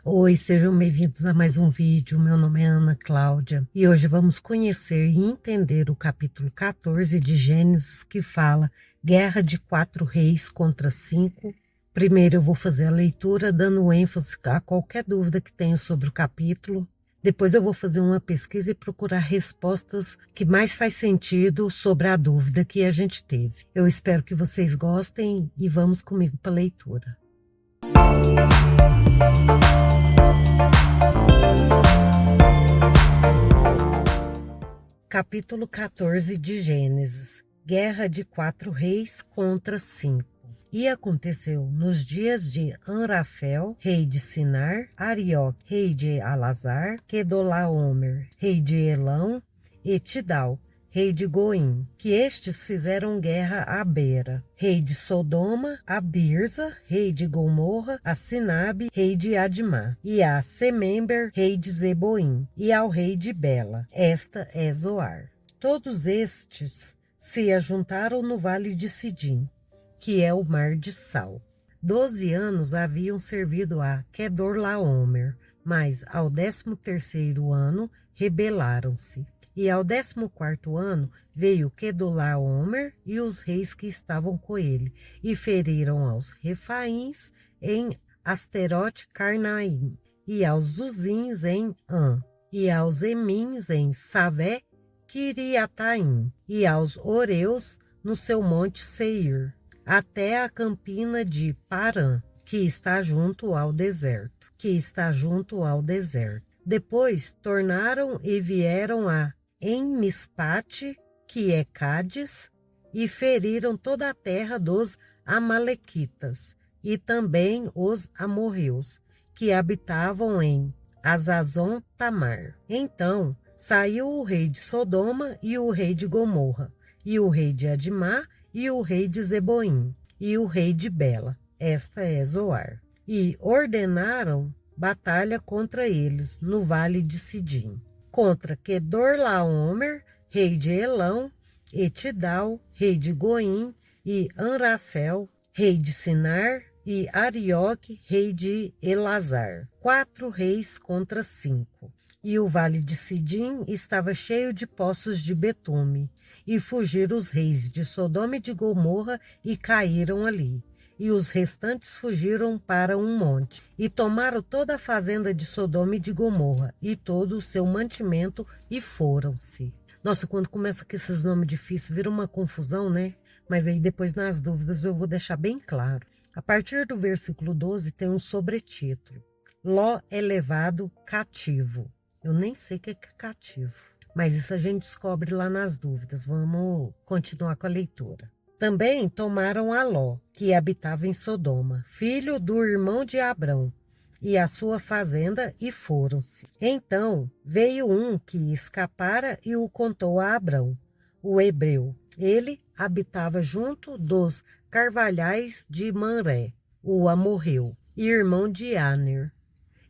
Oi, sejam bem-vindos a mais um vídeo. Meu nome é Ana Cláudia e hoje vamos conhecer e entender o capítulo 14 de Gênesis, que fala Guerra de 4 reis contra 5. Primeiro eu vou fazer a leitura dando ênfase a qualquer dúvida que tenha sobre o capítulo. Depois eu vou fazer uma pesquisa e procurar respostas que mais faz sentido sobre a dúvida que a gente teve. Eu espero que vocês gostem e vamos comigo para a leitura. Capítulo 14 de Gênesis. Guerra de 4 reis contra 5. E aconteceu nos dias de Anrafel, rei de Sinar, Arioque, rei de Alazar, Quedolaomer, rei de Elão, e Tidal, rei de Goim, que estes fizeram guerra a Bera, rei de Sodoma, a Birza, rei de Gomorra, a Sinabe, rei de Admá, e a Semember, rei de Zeboim, e ao rei de Bela. Esta é Zoar. Todos estes se ajuntaram no vale de Sidim, que é o mar de Sal. 12 anos haviam servido a Quedorlaomer, mas ao 13º ano rebelaram-se. E ao 14º ano veio Quedorlaomer e os reis que estavam com ele, e feriram aos Refaíns em Asterote Carnaim, e aos Zuzins em An, e aos Emins em Savé Quiriataim, e aos Oreus no seu monte Seir, até a campina de Parã, que está junto ao deserto. Depois tornaram e vieram a Mispate, que é Cádiz, e feriram toda a terra dos Amalequitas, e também os amorreus, que habitavam em Azazon Tamar. Então saiu o rei de Sodoma e o rei de Gomorra, e o rei de Admá, e o rei de Zeboim, e o rei de Bela. Esta é Zoar. E ordenaram batalha contra eles no vale de Sidim, contra Quedorlaomer, rei de Elão, e Tidal, rei de Goim, e Anrafel, rei de Sinar, e Arioque, rei de Elazar. 4 reis contra 5. E o vale de Sidim estava cheio de poços de betume, e fugiram os reis de Sodoma e de Gomorra e caíram ali. E os restantes fugiram para um monte, e tomaram toda a fazenda de Sodoma e de Gomorra, e todo o seu mantimento, e foram-se. Nossa, quando começa com esses nomes difíceis, vira uma confusão, né? Mas aí depois nas dúvidas eu vou deixar bem claro. A partir do versículo 12 tem um sobretítulo. Ló é levado cativo. Eu nem sei o que é cativo, mas isso a gente descobre lá nas dúvidas. Vamos continuar com a leitura. Também tomaram a Ló, que habitava em Sodoma, filho do irmão de Abrão, e a sua fazenda, e foram-se. Então veio um que escapara e o contou a Abrão, o hebreu. Ele habitava junto dos carvalhais de Manré, o amorreu, e irmão de Aner.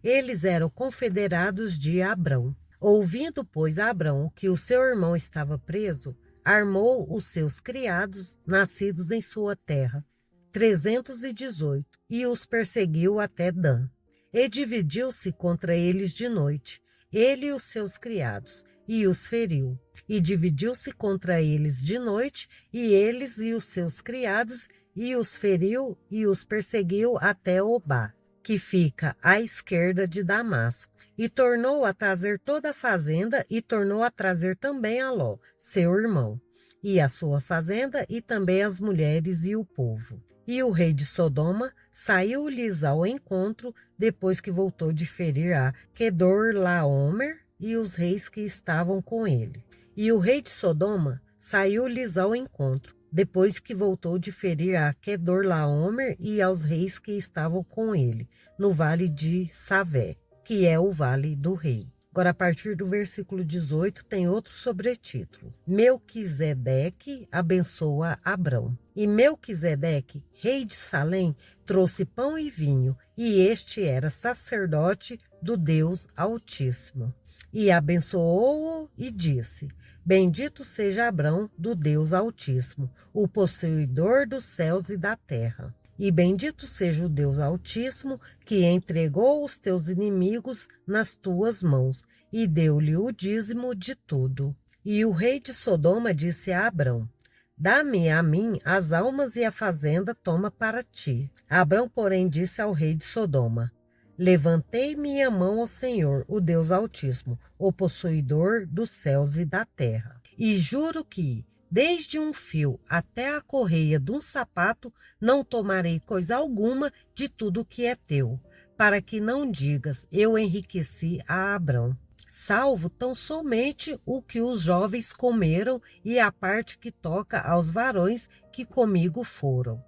Eles eram confederados de Abrão. Ouvindo, pois, Abrão que o seu irmão estava preso, armou os seus criados, nascidos em sua terra, 318, e os perseguiu até Dan. E dividiu-se contra eles de noite, ele e os seus criados, e os feriu. E dividiu-se contra eles de noite, e eles e os seus criados, e os feriu, e os perseguiu até Obá, que fica à esquerda de Damasco, e tornou a trazer toda a fazenda, e tornou a trazer também a Ló, seu irmão, e a sua fazenda, e também as mulheres e o povo. E o rei de Sodoma saiu-lhes ao encontro, depois que voltou de ferir a Quedorlaomer e os reis que estavam com ele. E o rei de Sodoma saiu-lhes ao encontro, depois que voltou de ferir a Quedorlaomer e aos reis que estavam com ele, no vale de Savé, que é o vale do rei. Agora, a partir do versículo 18, tem outro sobretítulo. Melquisedeque abençoa Abrão. E Melquisedeque, rei de Salém, trouxe pão e vinho, e este era sacerdote do Deus Altíssimo. E abençoou-o e disse: Bendito seja Abrão do Deus Altíssimo, o possuidor dos céus e da terra. E bendito seja o Deus Altíssimo, que entregou os teus inimigos nas tuas mãos, e deu-lhe o dízimo de tudo. E o rei de Sodoma disse a Abrão: Dá-me a mim as almas e a fazenda toma para ti. Abrão, porém, disse ao rei de Sodoma: Levantei minha mão ao Senhor, o Deus Altíssimo, o possuidor dos céus e da terra, e juro que, desde um fio até a correia de um sapato, não tomarei coisa alguma de tudo que é teu, para que não digas, eu enriqueci a Abrão, salvo tão somente o que os jovens comeram e a parte que toca aos varões que comigo foram.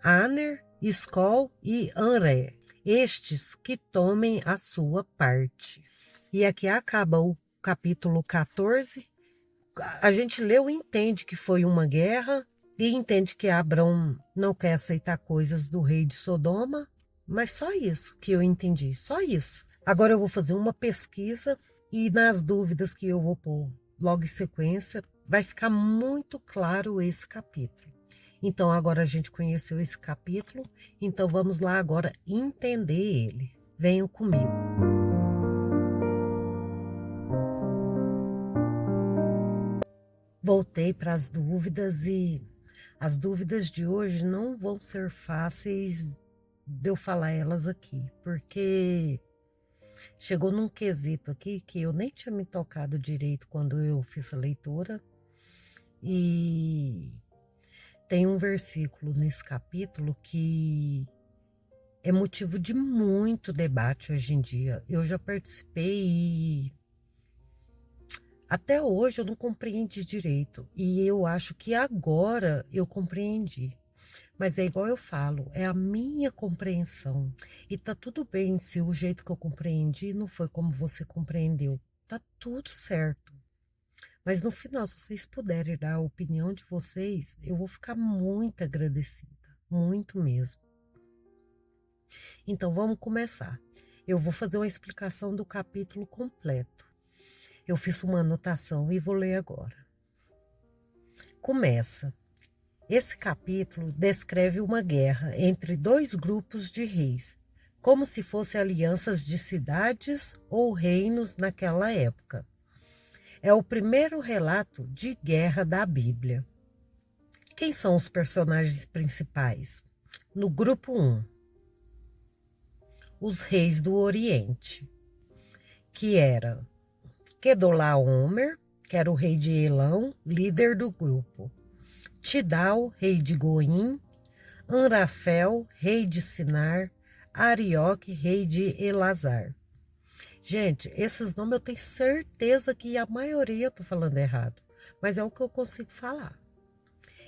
Aner, Escol e Anré, estes que tomem a sua parte. E aqui acaba o capítulo 14. A gente leu e entende que foi uma guerra, e entende que Abrão não quer aceitar coisas do rei de Sodoma, mas só isso que eu entendi, só isso. Agora eu vou fazer uma pesquisa e nas dúvidas que eu vou pôr logo em sequência, vai ficar muito claro esse capítulo. Então agora a gente conheceu esse capítulo, então vamos lá agora entender ele. Venham comigo. Voltei para as dúvidas e as dúvidas de hoje não vão ser fáceis de eu falar elas aqui, porque chegou num quesito aqui que eu nem tinha me tocado direito quando eu fiz a leitura, e tem um versículo nesse capítulo que é motivo de muito debate hoje em dia. Eu já participei e até hoje eu não compreendi direito, e eu acho que agora eu compreendi. Mas é igual eu falo, é a minha compreensão. E tá tudo bem se o jeito que eu compreendi não foi como você compreendeu. Tá tudo certo. Mas no final, se vocês puderem dar a opinião de vocês, eu vou ficar muito agradecida. Muito mesmo. Então vamos começar. Eu vou fazer uma explicação do capítulo completo. Eu fiz uma anotação e vou ler agora. Começa. Esse capítulo descreve uma guerra entre dois grupos de reis, como se fossem alianças de cidades ou reinos naquela época. É o primeiro relato de guerra da Bíblia. Quem são os personagens principais? No grupo 1, os reis do Oriente, que era Quedorlaomer, que era o rei de Elão, líder do grupo. Tidal, rei de Goim. Anrafel, rei de Sinar. Arioque, rei de Elazar. Gente, esses nomes eu tenho certeza que a maioria eu estou falando errado, mas é o que eu consigo falar.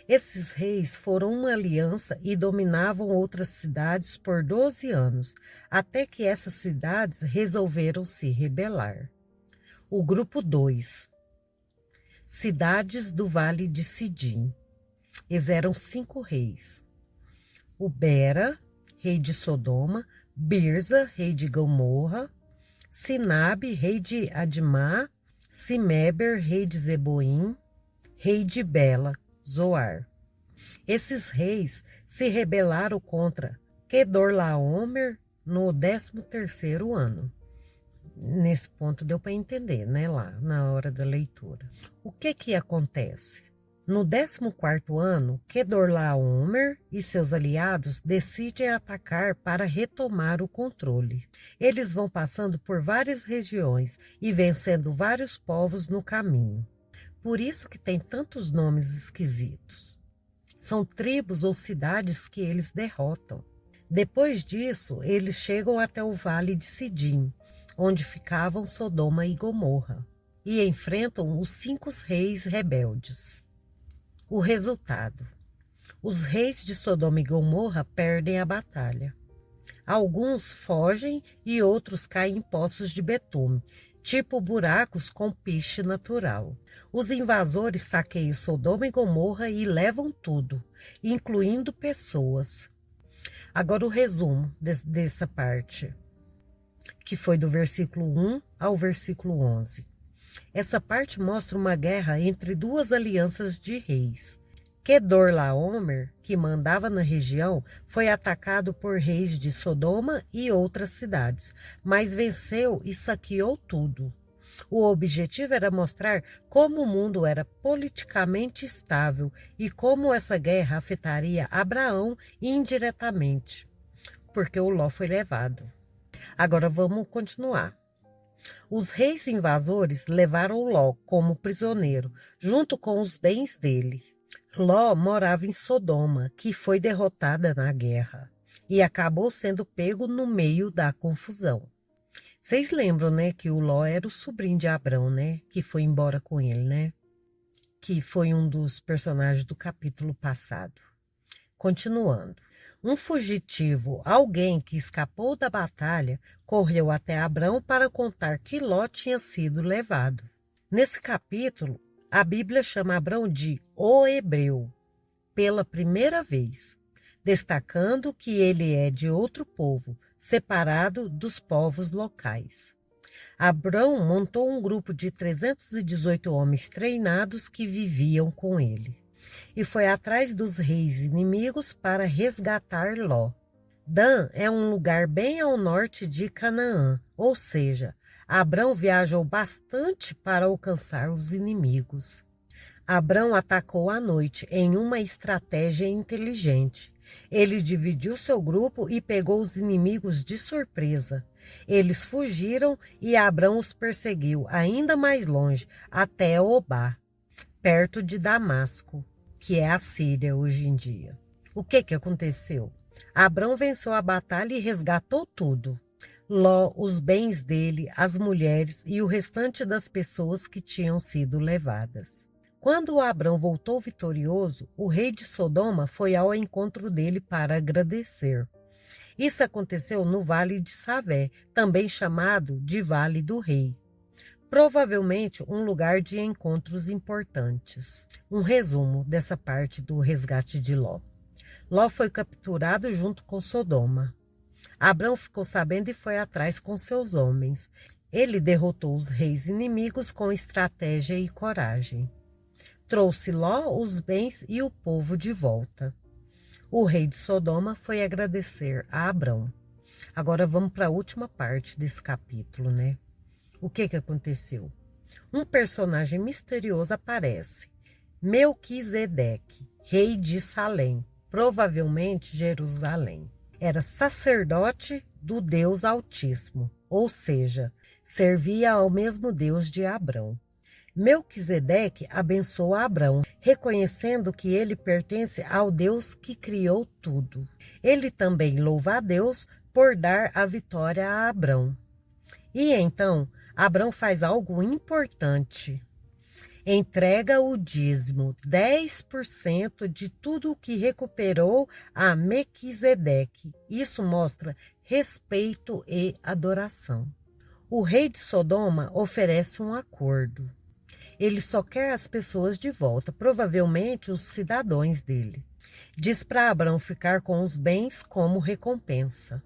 Esses reis foram uma aliança e dominavam outras cidades por 12 anos, até que essas cidades resolveram se rebelar. O grupo 2, cidades do Vale de Sidim. Eles eram 5 reis. O Bera, rei de Sodoma. Birza, rei de Gomorra. Sinabe, rei de Admá. Simeber, rei de Zeboim. Rei de Bela, Zoar. Esses reis se rebelaram contra Quedorlaomer no 13º ano. Nesse ponto deu para entender, né, lá na hora da leitura. O que acontece? No 14º ano, Quedorlaomer e seus aliados decidem atacar para retomar o controle. Eles vão passando por várias regiões e vencendo vários povos no caminho. Por isso que tem tantos nomes esquisitos. São tribos ou cidades que eles derrotam. Depois disso, eles chegam até o Vale de Sidim, onde ficavam Sodoma e Gomorra, e enfrentam os 5 reis rebeldes. O resultado: os reis de Sodoma e Gomorra perdem a batalha. Alguns fogem e outros caem em poços de betume, tipo buracos com piche natural. Os invasores saqueiam Sodoma e Gomorra e levam tudo, incluindo pessoas. Agora o resumo dessa parte, que foi do versículo 1 ao versículo 11. Essa parte mostra uma guerra entre duas alianças de reis, Quedorlaomer, que mandava na região, foi atacado por reis de Sodoma e outras cidades, mas venceu e saqueou tudo. O objetivo era mostrar como o mundo era politicamente estável e como essa guerra afetaria Abraão indiretamente, porque o Ló foi levado. Agora vamos continuar. Os reis invasores levaram Ló como prisioneiro, junto com os bens dele. Ló morava em Sodoma, que foi derrotada na guerra, e acabou sendo pego no meio da confusão. Vocês lembram, né, que o Ló era o sobrinho de Abrão, né, que foi embora com ele, né? Que foi um dos personagens do capítulo passado. Continuando. Um fugitivo, alguém que escapou da batalha, correu até Abrão para contar que Ló tinha sido levado. Nesse capítulo, a Bíblia chama Abrão de o Hebreu, pela primeira vez, destacando que ele é de outro povo, separado dos povos locais. Abrão montou um grupo de 318 homens treinados que viviam com ele, e foi atrás dos reis inimigos para resgatar Ló. Dan é um lugar bem ao norte de Canaã, ou seja, Abrão viajou bastante para alcançar os inimigos. Abrão atacou à noite em uma estratégia inteligente. Ele dividiu seu grupo e pegou os inimigos de surpresa. Eles fugiram e Abrão os perseguiu ainda mais longe, até Obá, perto de Damasco, que é a Síria hoje em dia. O que aconteceu? Abrão venceu a batalha e resgatou tudo. Ló, os bens dele, as mulheres e o restante das pessoas que tinham sido levadas. Quando Abrão voltou vitorioso, o rei de Sodoma foi ao encontro dele para agradecer. Isso aconteceu no Vale de Savé, também chamado de Vale do Rei. Provavelmente um lugar de encontros importantes. Um resumo dessa parte do resgate de Ló. Ló foi capturado junto com Sodoma. Abrão ficou sabendo e foi atrás com seus homens. Ele derrotou os reis inimigos com estratégia e coragem. Trouxe Ló, os bens e o povo de volta. O rei de Sodoma foi agradecer a Abrão. Agora vamos para a última parte desse capítulo, né? O que aconteceu? Um personagem misterioso aparece. Melquisedeque, rei de Salém, provavelmente Jerusalém. Era sacerdote do Deus Altíssimo, ou seja, servia ao mesmo Deus de Abrão. Melquisedeque abençoa Abrão, reconhecendo que ele pertence ao Deus que criou tudo. Ele também louva a Deus por dar a vitória a Abrão. E então, Abrão faz algo importante. Entrega o dízimo, 10% de tudo o que recuperou a Melquisedeque. Isso mostra respeito e adoração. O rei de Sodoma oferece um acordo. Ele só quer as pessoas de volta, provavelmente os cidadãos dele. Diz para Abrão ficar com os bens como recompensa.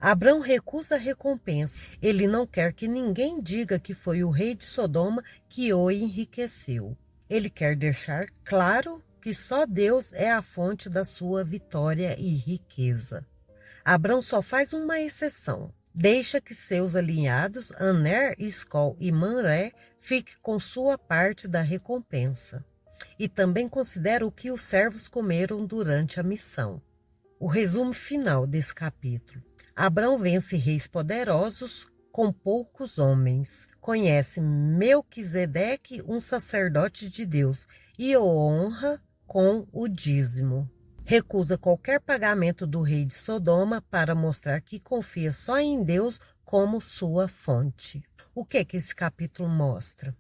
Abrão recusa a recompensa. Ele não quer que ninguém diga que foi o rei de Sodoma que o enriqueceu. Ele quer deixar claro que só Deus é a fonte da sua vitória e riqueza. Abrão só faz uma exceção. Deixa que seus alinhados, Aner, Escol e Manré, fiquem com sua parte da recompensa. E também considera o que os servos comeram durante a missão. O resumo final desse capítulo. Abrão vence reis poderosos com poucos homens. Conhece Melquisedeque, um sacerdote de Deus, e o honra com o dízimo. Recusa qualquer pagamento do rei de Sodoma para mostrar que confia só em Deus como sua fonte. O que esse capítulo mostra?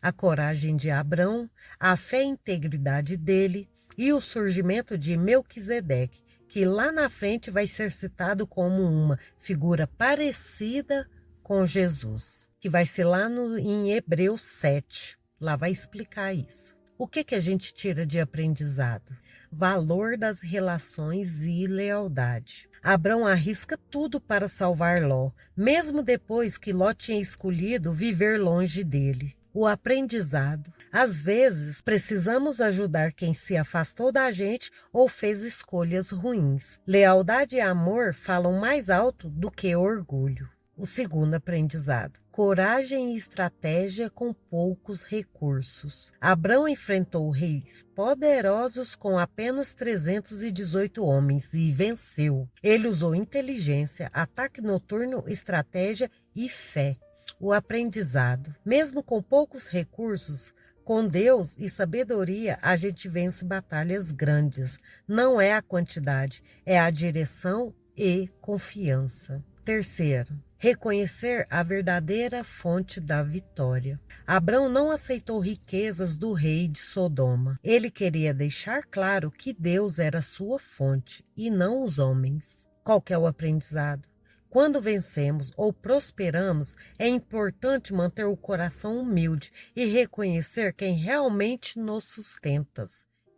A coragem de Abrão, a fé e integridade dele e o surgimento de Melquisedeque, que lá na frente vai ser citado como uma figura parecida com Jesus, que vai ser lá em Hebreus 7. Lá vai explicar isso. O que a gente tira de aprendizado? Valor das relações e lealdade. Abrão arrisca tudo para salvar Ló, mesmo depois que Ló tinha escolhido viver longe dele. O aprendizado. Às vezes, precisamos ajudar quem se afastou da gente ou fez escolhas ruins. Lealdade e amor falam mais alto do que orgulho. O segundo aprendizado. Coragem e estratégia com poucos recursos. Abrão enfrentou reis poderosos com apenas 318 homens e venceu. Ele usou inteligência, ataque noturno, estratégia e fé. O aprendizado. Mesmo com poucos recursos, com Deus e sabedoria, a gente vence batalhas grandes. Não é a quantidade, é a direção e confiança. Terceiro, reconhecer a verdadeira fonte da vitória. Abrão não aceitou riquezas do rei de Sodoma. Ele queria deixar claro que Deus era sua fonte e não os homens. Qual que é o aprendizado? Quando vencemos ou prosperamos, é importante manter o coração humilde e reconhecer quem realmente nos sustenta,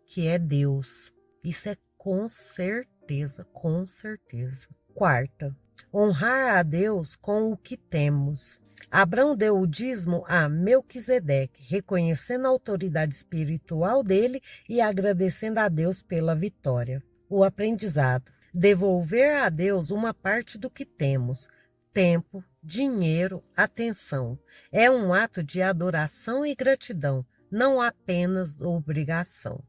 que é Deus. Isso é com certeza, com certeza. Quarta, honrar a Deus com o que temos. Abrão deu o dízimo a Melquisedeque, reconhecendo a autoridade espiritual dele e agradecendo a Deus pela vitória. O aprendizado. Devolver a Deus uma parte do que temos, tempo, dinheiro, atenção. É um ato de adoração e gratidão, não apenas obrigação.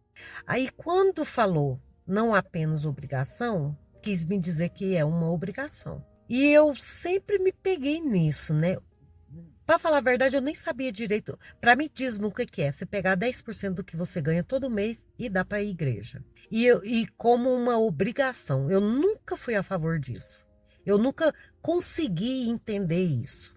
Aí quando falou não apenas obrigação, quis me dizer que é uma obrigação. E eu sempre me peguei nisso, né? Para falar a verdade, eu nem sabia direito. Para mim, dízimo, o que é? Você pegar 10% do que você ganha todo mês e dá para a igreja. E como uma obrigação. Eu nunca fui a favor disso. Eu nunca consegui entender isso.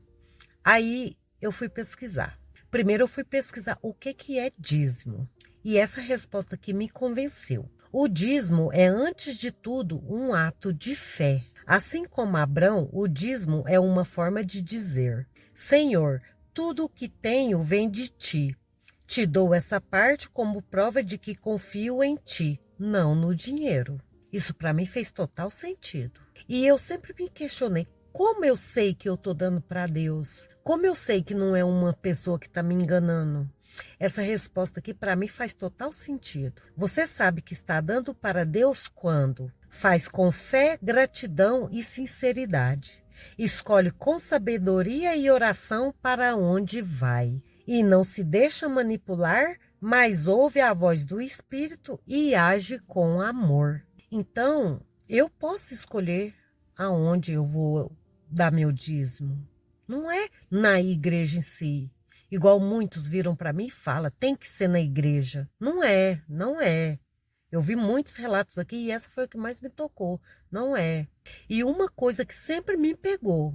Aí eu fui pesquisar. Primeiro eu fui pesquisar o que é dízimo. E essa resposta que me convenceu. O dízimo é, antes de tudo, um ato de fé. Assim como Abrão, o dízimo é uma forma de dizer: Senhor, tudo o que tenho vem de ti. Te dou essa parte como prova de que confio em ti, não no dinheiro. Isso para mim fez total sentido. E eu sempre me questionei, como eu sei que eu estou dando para Deus? Como eu sei que não é uma pessoa que está me enganando? Essa resposta aqui para mim faz total sentido. Você sabe que está dando para Deus quando faz com fé, gratidão e sinceridade. Escolhe com sabedoria e oração para onde vai. E não se deixa manipular, mas ouve a voz do Espírito e age com amor. Então, eu posso escolher aonde eu vou dar meu dízimo. Não é na igreja em si. Igual muitos viram para mim e falam, tem que ser na igreja. Não é, não é. Eu vi muitos relatos aqui e essa foi o que mais me tocou. Não é. E uma coisa que sempre me pegou.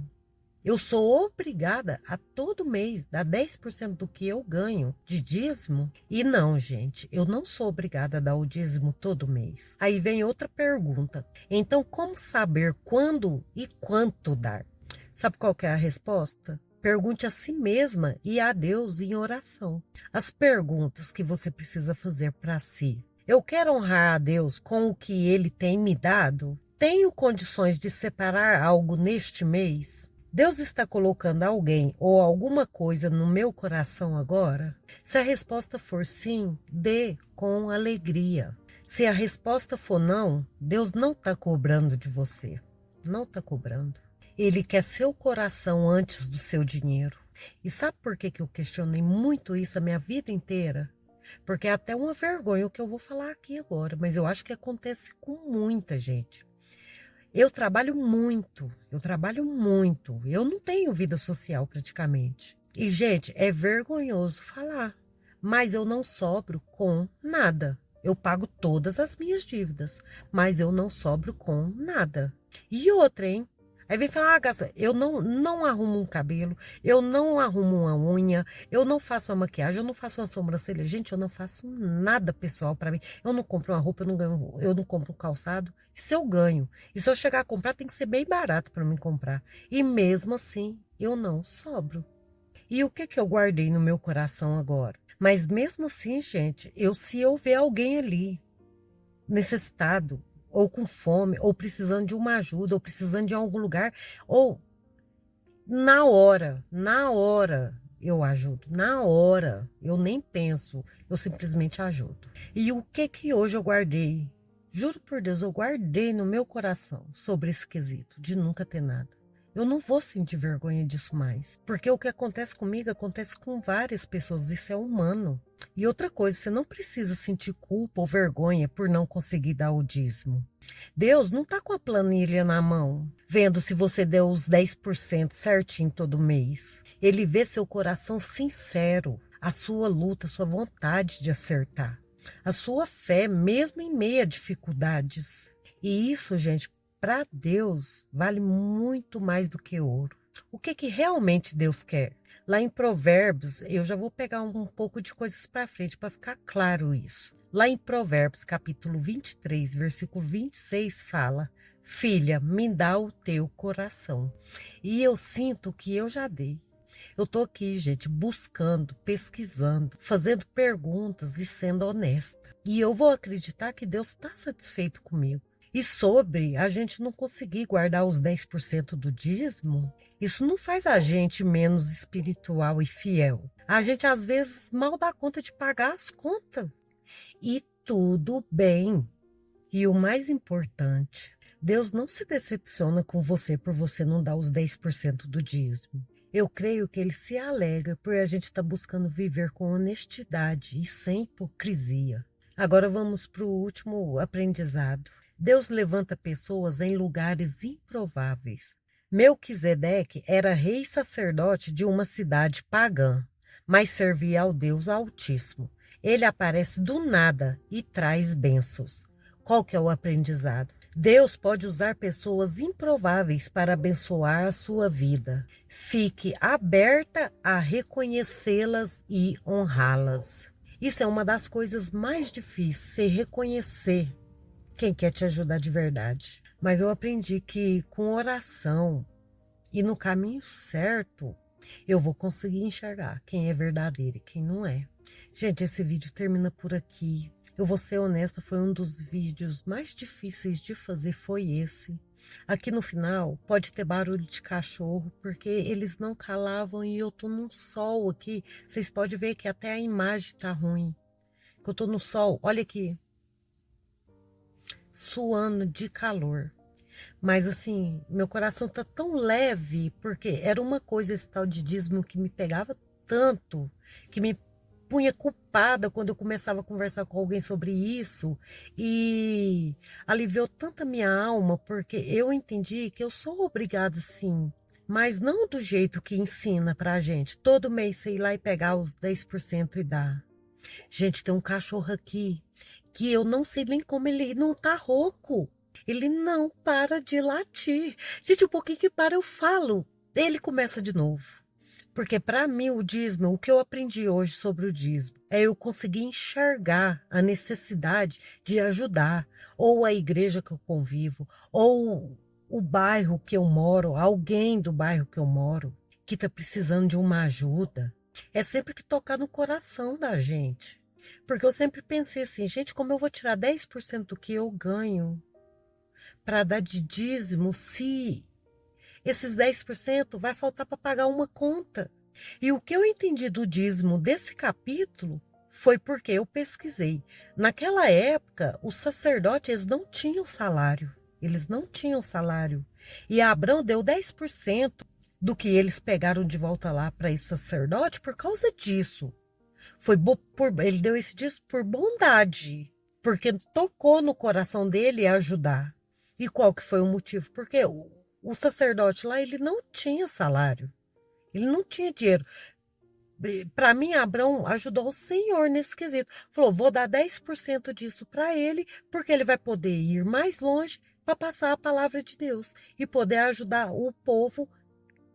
Eu sou obrigada a todo mês dar 10% do que eu ganho de dízimo. E não, gente, eu não sou obrigada a dar o dízimo todo mês. Aí vem outra pergunta. Então, como saber quando e quanto dar? Sabe qual que é a resposta? Pergunte a si mesma e a Deus em oração. As perguntas que você precisa fazer para si. Eu quero honrar a Deus com o que Ele tem me dado? Tenho condições de separar algo neste mês? Deus está colocando alguém ou alguma coisa no meu coração agora? Se a resposta for sim, dê com alegria. Se a resposta for não, Deus não está cobrando de você. Não está cobrando. Ele quer seu coração antes do seu dinheiro. E sabe por que eu questionei muito isso a minha vida inteira? Porque é até uma vergonha o que eu vou falar aqui agora, mas eu acho que acontece com muita gente. Eu trabalho muito, eu não tenho vida social praticamente. E, gente, é vergonhoso falar, mas eu não sobro com nada. Eu pago todas as minhas dívidas, mas eu não sobro com nada. E outra, hein? Aí vem falar, Gasta, eu não arrumo um cabelo, eu não arrumo uma unha, eu não faço uma maquiagem, eu não faço uma sobrancelha. Gente, eu não faço nada pessoal para mim. Eu não compro uma roupa, eu não compro um calçado. Isso eu ganho. E se eu chegar a comprar, tem que ser bem barato para mim comprar. E mesmo assim, eu não sobro. E o que eu guardei no meu coração agora? Mas mesmo assim, gente, se eu ver alguém ali necessitado, ou com fome, ou precisando de uma ajuda, ou precisando de algum lugar, ou na hora, eu ajudo. Na hora, eu nem penso, eu simplesmente ajudo. E o que hoje eu guardei? Juro por Deus, eu guardei no meu coração sobre esse quesito de nunca ter nada. Eu não vou sentir vergonha disso mais. Porque o que acontece comigo acontece com várias pessoas. Isso é humano. E outra coisa, você não precisa sentir culpa ou vergonha por não conseguir dar o dízimo. Deus não está com a planilha na mão, vendo se você deu os 10% certinho todo mês. Ele vê seu coração sincero, a sua luta, a sua vontade de acertar, a sua fé, mesmo em meio a dificuldades. E isso, gente, para Deus vale muito mais do que ouro. O que realmente Deus quer? Lá em Provérbios, eu já vou pegar um pouco de coisas para frente para ficar claro isso. Lá em Provérbios, capítulo 23, versículo 26, fala: Filha, me dá o teu coração. E eu sinto que eu já dei. Eu tô aqui, gente, buscando, pesquisando, fazendo perguntas e sendo honesta. E eu vou acreditar que Deus está satisfeito comigo. E sobre a gente não conseguir guardar os 10% do dízimo, isso não faz a gente menos espiritual e fiel. A gente, às vezes, mal dá conta de pagar as contas. E tudo bem. E o mais importante, Deus não se decepciona com você por você não dar os 10% do dízimo. Eu creio que Ele se alegra por a gente estar buscando viver com honestidade e sem hipocrisia. Agora vamos para o último aprendizado. Deus levanta pessoas em lugares improváveis. Melquisedeque era rei e sacerdote de uma cidade pagã, mas servia ao Deus Altíssimo. Ele aparece do nada e traz bênçãos. Qual que é o aprendizado? Deus pode usar pessoas improváveis para abençoar a sua vida. Fique aberta a reconhecê-las e honrá-las. Isso é uma das coisas mais difíceis, se reconhecer quem quer te ajudar de verdade. Mas eu aprendi que com oração e no caminho certo, eu vou conseguir enxergar quem é verdadeiro e quem não é. Gente, esse vídeo termina por aqui. Eu vou ser honesta, foi um dos vídeos mais difíceis de fazer, foi esse. Aqui no final pode ter barulho de cachorro, porque eles não calavam e eu tô num sol aqui. Vocês podem ver que até a imagem tá ruim. Que eu tô no sol, olha aqui. Suando de calor. Mas assim, meu coração tá tão leve, porque era uma coisa esse tal de dízimo que me pegava tanto, que me punha culpada quando eu começava a conversar com alguém sobre isso, e aliviou tanto a minha alma, porque eu entendi que eu sou obrigada sim, mas não do jeito que ensina pra gente, todo mês você ir lá e pegar os 10% e dar. Gente, tem um cachorro aqui que eu não sei nem como ele não tá rouco. Ele não para de latir. Gente, um pouquinho que para eu falo, ele começa de novo. Porque para mim o dízimo, o que eu aprendi hoje sobre o dízimo, é eu conseguir enxergar a necessidade de ajudar, ou a igreja que eu convivo, ou o bairro que eu moro, alguém do bairro que eu moro, que está precisando de uma ajuda. É sempre que tocar no coração da gente. Porque eu sempre pensei assim, gente, como eu vou tirar 10% do que eu ganho para dar de dízimo se esses 10% vai faltar para pagar uma conta? E o que eu entendi do dízimo desse capítulo foi porque eu pesquisei. Naquela época, os sacerdotes não tinham salário. Eles não tinham salário. E Abrão deu 10% do que eles pegaram de volta lá para esse sacerdote por causa disso. Ele deu esse dízimo por bondade, porque tocou no coração dele ajudar. E qual que foi o motivo? Porque o sacerdote lá, ele não tinha salário. Ele não tinha dinheiro. Para mim, Abrão ajudou o Senhor nesse quesito. Falou, vou dar 10% disso para ele, porque ele vai poder ir mais longe para passar a palavra de Deus e poder ajudar o povo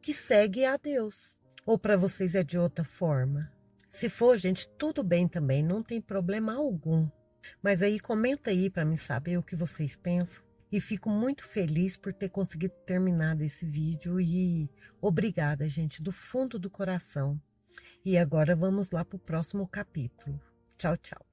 que segue a Deus. Ou para vocês é de outra forma? Se for, gente, tudo bem também, não tem problema algum. Mas aí comenta aí para mim saber o que vocês pensam. E fico muito feliz por ter conseguido terminar esse vídeo e obrigada, gente, do fundo do coração. E agora vamos lá para o próximo capítulo. Tchau, tchau.